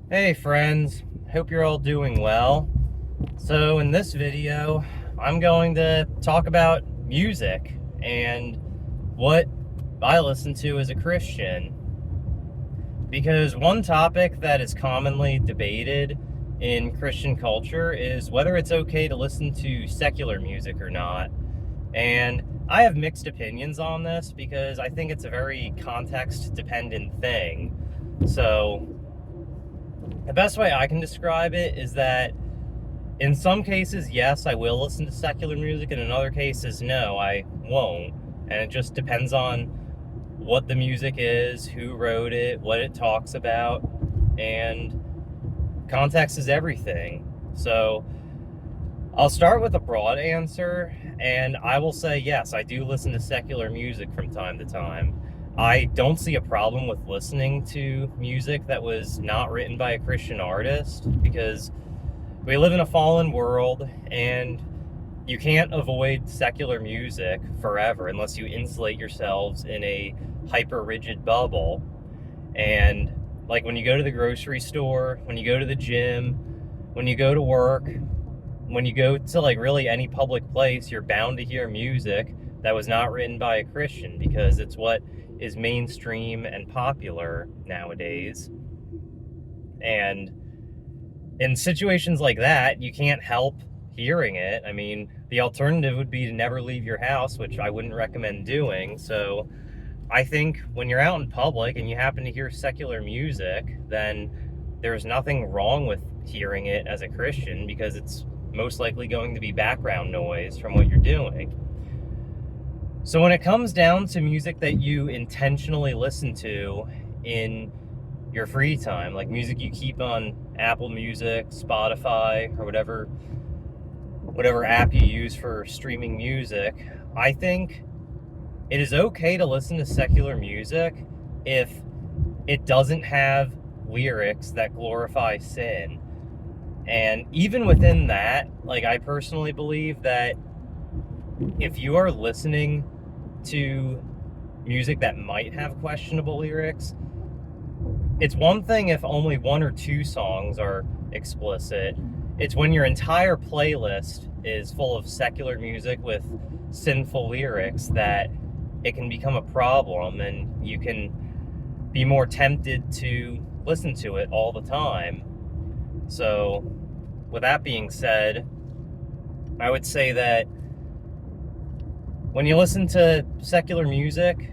Hey friends, hope you're all doing well. So in this video, I'm going to talk about music and what I listen to as a Christian. Because one topic that is commonly debated in Christian culture is whether it's okay to listen to secular music or not. And I have mixed opinions on this because I think it's a very context dependent thing. So the best way I can describe it is that in some cases, yes, I will listen to secular music, and in other cases, no, I won't. And it just depends on what the music is, who wrote it, what it talks about, and context is everything. So I'll start with a broad answer, and I will say yes, I do listen to secular music from time to time. I don't see a problem with listening to music that was not written by a Christian artist because we live in a fallen world and you can't avoid secular music forever unless you insulate yourselves in a hyper rigid bubble. And like when you go to the grocery store, when you go to the gym, when you go to work, when you go to like really any public place, you're bound to hear music that was not written by a Christian because it's what is mainstream and popular nowadays. And in situations like that, you can't help hearing it. I mean, the alternative would be to never leave your house, which I wouldn't recommend doing. So I think when you're out in public and you happen to hear secular music, then there's nothing wrong with hearing it as a Christian because it's most likely going to be background noise from what you're doing. So when it comes down to music that you intentionally listen to in your free time, like music you keep on Apple Music, Spotify, or whatever app you use for streaming music, I think it is okay to listen to secular music if it doesn't have lyrics that glorify sin. And even within that, like I personally believe that if you are listening to music that might have questionable lyrics, it's one thing if only one or two songs are explicit. It's when your entire playlist is full of secular music with sinful lyrics that it can become a problem and you can be more tempted to listen to it all the time. So, with that being said, I would say that when you listen to secular music,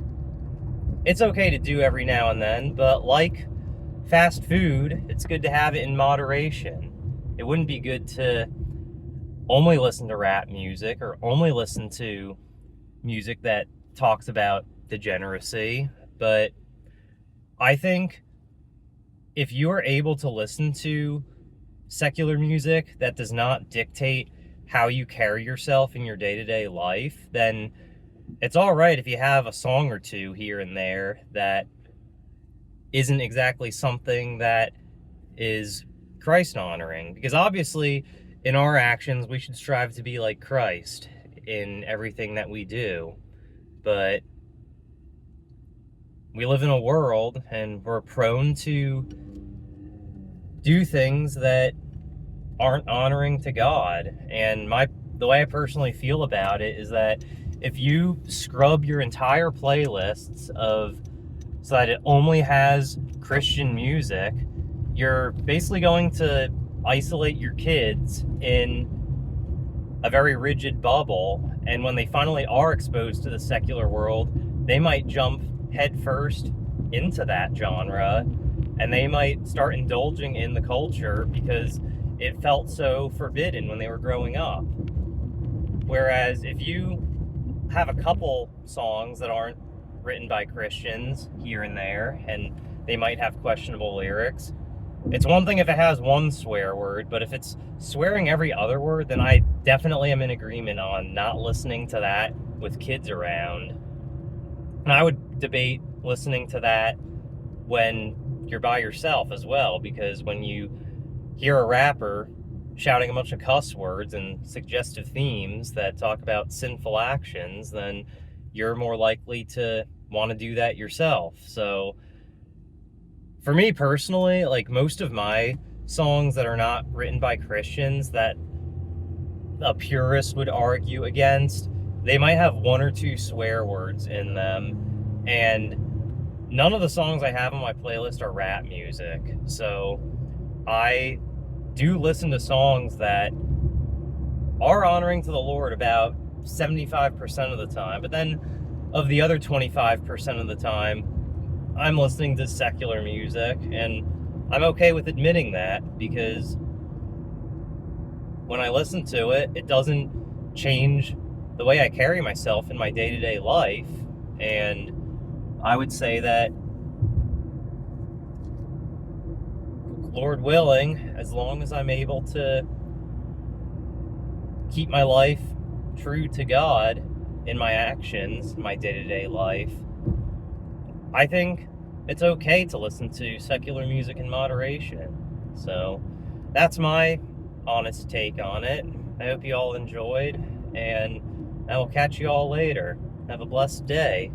it's okay to do every now and then, but like fast food, it's good to have it in moderation. It wouldn't be good to only listen to rap music or only listen to music that talks about degeneracy, but I think if you are able to listen to secular music that does not dictate how you carry yourself in your day-to-day life, then it's all right if you have a song or two here and there that isn't exactly something that is Christ honoring. Because obviously, in our actions, we should strive to be like Christ in everything that we do. But we live in a world and we're prone to do things that aren't honoring to God. And the way I personally feel about it is that if you scrub your entire playlists so that it only has Christian music, you're basically going to isolate your kids in a very rigid bubble, and when they finally are exposed to the secular world, they might jump headfirst into that genre, and they might start indulging in the culture because it felt so forbidden when they were growing up. Whereas if you have a couple songs that aren't written by Christians here and there, and they might have questionable lyrics, it's one thing if it has one swear word, but if it's swearing every other word, then I definitely am in agreement on not listening to that with kids around. And I would debate listening to that when you're by yourself as well, because when you hear a rapper shouting a bunch of cuss words and suggestive themes that talk about sinful actions, then you're more likely to want to do that yourself. So for me personally, like most of my songs that are not written by Christians that a purist would argue against, they might have one or two swear words in them, and none of the songs I have on my playlist are rap music. So I do listen to songs that are honoring to the Lord about 75% of the time, but then of the other 25% of the time, I'm listening to secular music, and I'm okay with admitting that, because when I listen to it, it doesn't change the way I carry myself in my day-to-day life. And I would say that, Lord willing, as long as I'm able to keep my life true to God in my actions, my day-to-day life, I think it's okay to listen to secular music in moderation. So that's my honest take on it. I hope you all enjoyed, and I will catch you all later. Have a blessed day.